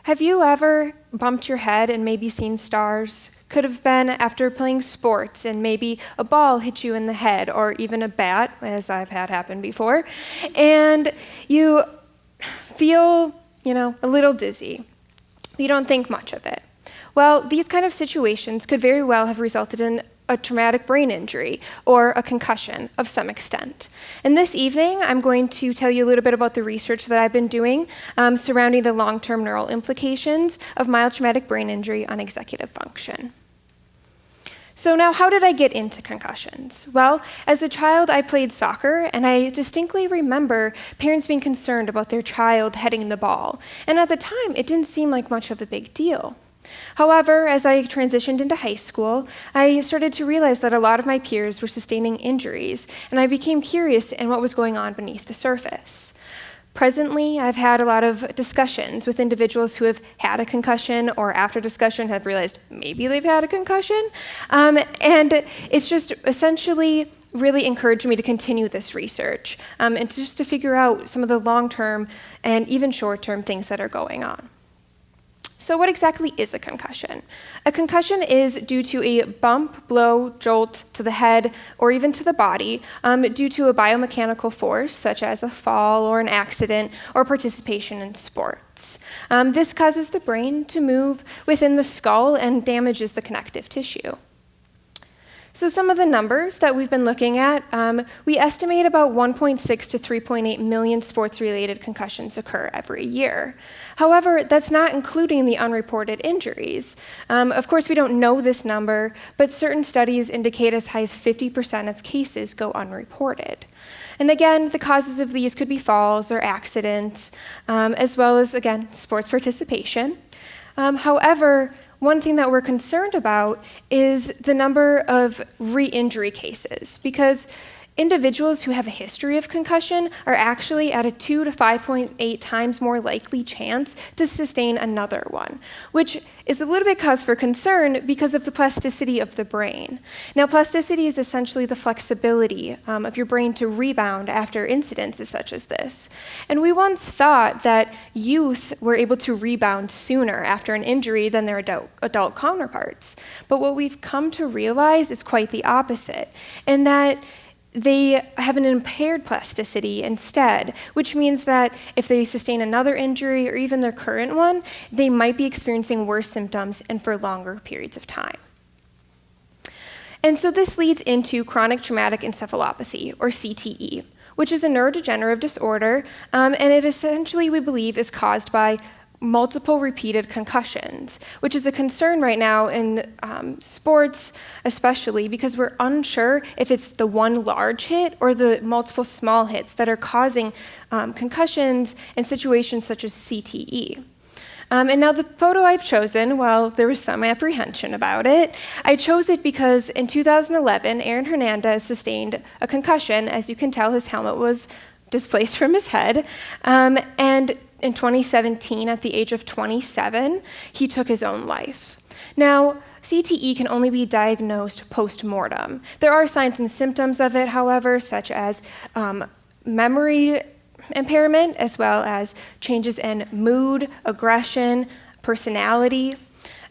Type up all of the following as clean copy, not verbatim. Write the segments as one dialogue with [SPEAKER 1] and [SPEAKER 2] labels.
[SPEAKER 1] Have you ever bumped your head and maybe seen stars? Could have been after playing sports and maybe a ball hit you in the head, or even a bat, as I've had happen before, and you feel, a little dizzy. You don't think much of it. Well, these kind of situations could very well have resulted in a traumatic brain injury or a concussion of some extent. And this evening, I'm going to tell you a little bit about the research that I've been doing surrounding the long-term neural implications of mild traumatic brain injury on executive function. So now, how did I get into concussions? Well, as a child, I played soccer, and I distinctly remember parents being concerned about their child heading the ball. And at the time, it didn't seem like much of a big deal. However, as I transitioned into high school, I started to realize that a lot of my peers were sustaining injuries, and I became curious in what was going on beneath the surface. Presently, I've had a lot of discussions with individuals who have had a concussion, or after discussion have realized maybe they've had a concussion. And it's just essentially really encouraged me to continue this research and just to figure out some of the long-term and even short-term things that are going on. So what exactly is a concussion? A concussion is due to a bump, blow, jolt to the head, or even to the body due to a biomechanical force, such as a fall or an accident or participation in sports. This causes the brain to move within the skull and damages the connective tissue. So some of the numbers that we've been looking at, we estimate about 1.6 to 3.8 million sports-related concussions occur every year. However, that's not including the unreported injuries. Of course, we don't know this number, but certain studies indicate as high as 50% of cases go unreported. And again, the causes of these could be falls or accidents, as well as, again, sports participation. However, one thing that we're concerned about is the number of re-injury cases, because individuals who have a history of concussion are actually at a 2 to 5.8 times more likely chance to sustain another one, which is a little bit cause for concern because of the plasticity of the brain. Now, plasticity is essentially the flexibility of your brain to rebound after incidences such as this. And we once thought that youth were able to rebound sooner after an injury than their adult counterparts. But what we've come to realize is quite the opposite, and that they have an impaired plasticity instead, which means that if they sustain another injury or even their current one, they might be experiencing worse symptoms and for longer periods of time. And so this leads into chronic traumatic encephalopathy, or CTE, which is a neurodegenerative disorder, and it essentially, we believe, is caused by multiple repeated concussions, which is a concern right now in sports, especially because we're unsure if it's the one large hit or the multiple small hits that are causing concussions in situations such as CTE. And now the photo I've chosen, while there was some apprehension about it, I chose it because in 2011, Aaron Hernandez sustained a concussion. As you can tell, his helmet was displaced from his head, and in 2017, at the age of 27, he took his own life. Now, CTE can only be diagnosed post-mortem. There are signs and symptoms of it, however, such as memory impairment, as well as changes in mood, aggression, personality.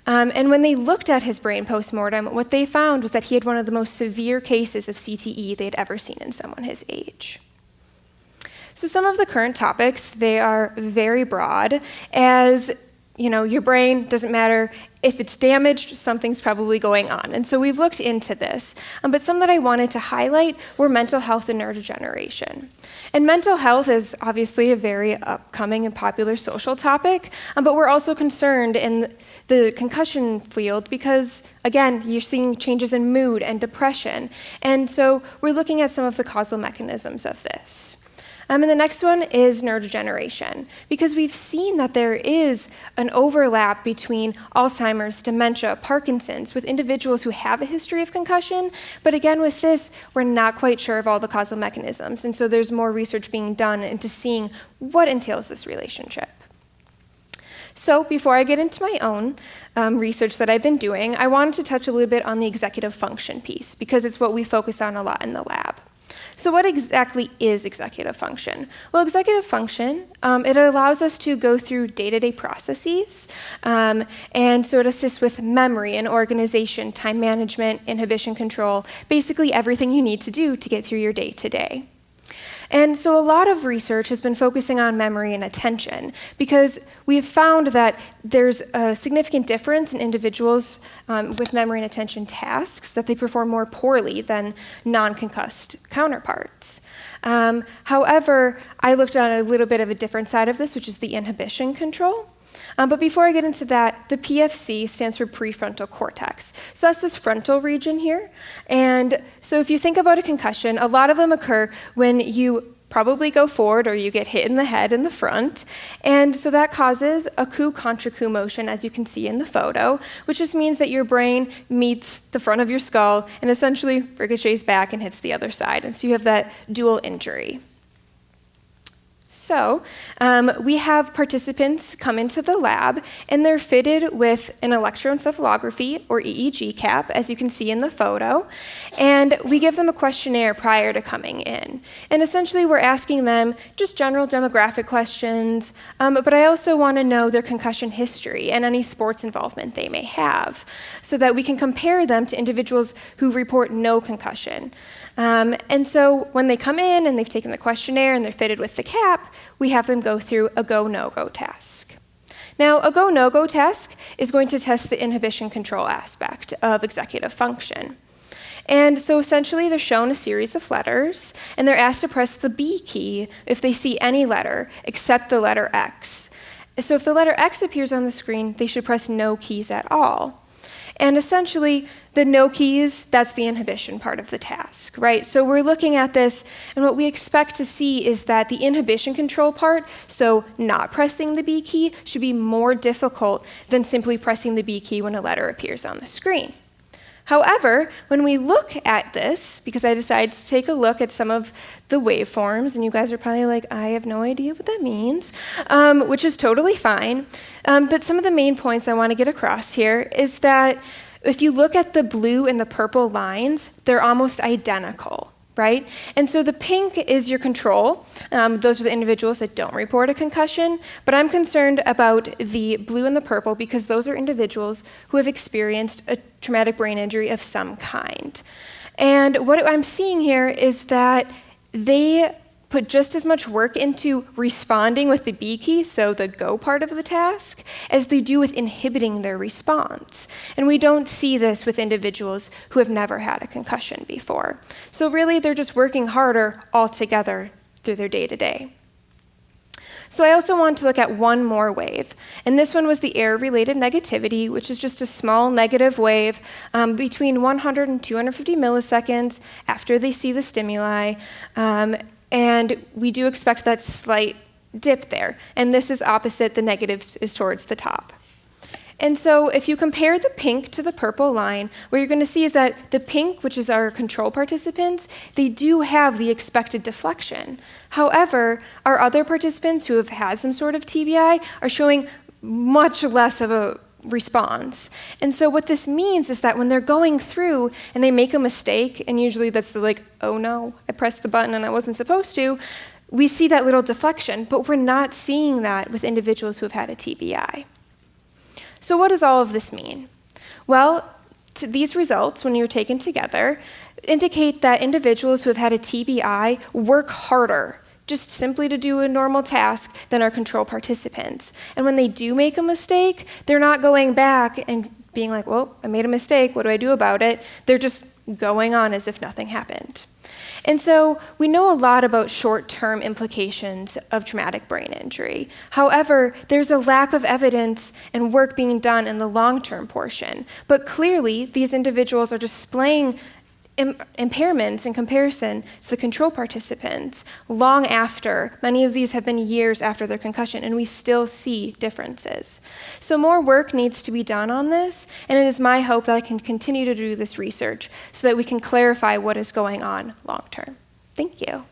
[SPEAKER 1] And when they looked at his brain post-mortem, what they found was that he had one of the most severe cases of CTE they'd ever seen in someone his age. So some of the current topics, they are very broad, as your brain doesn't matter if it's damaged, something's probably going on. And so we've looked into this. But some that I wanted to highlight were mental health and neurodegeneration. And mental health is obviously a very upcoming and popular social topic, but we're also concerned in the concussion field because, again, you're seeing changes in mood and depression. And so we're looking at some of the causal mechanisms of this. And the next one is neurodegeneration, because we've seen that there is an overlap between Alzheimer's, dementia, Parkinson's with individuals who have a history of concussion. But again, with this, we're not quite sure of all the causal mechanisms. And so there's more research being done into seeing what entails this relationship. So before I get into my own research that I've been doing, I wanted to touch a little bit on the executive function piece, because it's what we focus on a lot in the lab. So what exactly is executive function? Well, executive function, it allows us to go through day-to-day processes, and so it assists with memory and organization, time management, inhibition control, basically everything you need to do to get through your day-to-day. And so a lot of research has been focusing on memory and attention because we've found that there's a significant difference in individuals with memory and attention tasks, that they perform more poorly than non-concussed counterparts. However, I looked at a little bit of a different side of this, which is the inhibition control. But before I get into that, the PFC stands for prefrontal cortex. So that's this frontal region here. And so if you think about a concussion, a lot of them occur when you probably go forward or you get hit in the head in the front. And so that causes a coup-contra coup motion, as you can see in the photo, which just means that your brain meets the front of your skull and essentially ricochets back and hits the other side. And so you have that dual injury. So we have participants come into the lab, and they're fitted with an electroencephalography, or EEG cap, as you can see in the photo, and we give them a questionnaire prior to coming in. And essentially, we're asking them just general demographic questions, but I also want to know their concussion history and any sports involvement they may have, so that we can compare them to individuals who report no concussion. And so when they come in and they've taken the questionnaire and they're fitted with the cap, we have them go through a GoNoGo task. Now, a GoNoGo task is going to test the inhibition control aspect of executive function. And so essentially they're shown a series of letters, and they're asked to press the B key if they see any letter except the letter X. So if the letter X appears on the screen, they should press no keys at all. And essentially, the no keys, that's the inhibition part of the task, right? So we're looking at this, and what we expect to see is that the inhibition control part, so not pressing the B key, should be more difficult than simply pressing the B key when a letter appears on the screen. However, when we look at this, because I decided to take a look at some of the waveforms, and you guys are probably like, I have no idea what that means, which is totally fine. But some of the main points I want to get across here is that if you look at the blue and the purple lines, they're almost identical, right? And so the pink is your control. Those are the individuals that don't report a concussion, but I'm concerned about the blue and the purple because those are individuals who have experienced a traumatic brain injury of some kind. And what I'm seeing here is that they put just as much work into responding with the B key, so the go part of the task, as they do with inhibiting their response. And we don't see this with individuals who have never had a concussion before. So really, they're just working harder altogether through their day-to-day. So I also want to look at one more wave, and this one was the error-related negativity, which is just a small negative wave between 100 and 250 milliseconds after they see the stimuli. And we do expect that slight dip there. And this is opposite, the negative is towards the top. And so if you compare the pink to the purple line, what you're going to see is that the pink, which is our control participants, they do have the expected deflection. However, our other participants who have had some sort of TBI are showing much less of a response. And so what this means is that when they're going through and they make a mistake, and usually that's the like, oh no, I pressed the button and I wasn't supposed to, we see that little deflection, but we're not seeing that with individuals who have had a TBI. So what does all of this mean? Well, these results, when you're taken together, indicate that individuals who have had a TBI work harder just simply to do a normal task than our control participants. And when they do make a mistake, they're not going back and being like, well, I made a mistake, what do I do about it? They're just going on as if nothing happened. And so we know a lot about short-term implications of traumatic brain injury. However, there's a lack of evidence and work being done in the long-term portion. But clearly, these individuals are displaying impairments in comparison to the control participants long after. Many of these have been years after their concussion, and we still see differences. So more work needs to be done on this, and it is my hope that I can continue to do this research so that we can clarify what is going on long term. Thank you.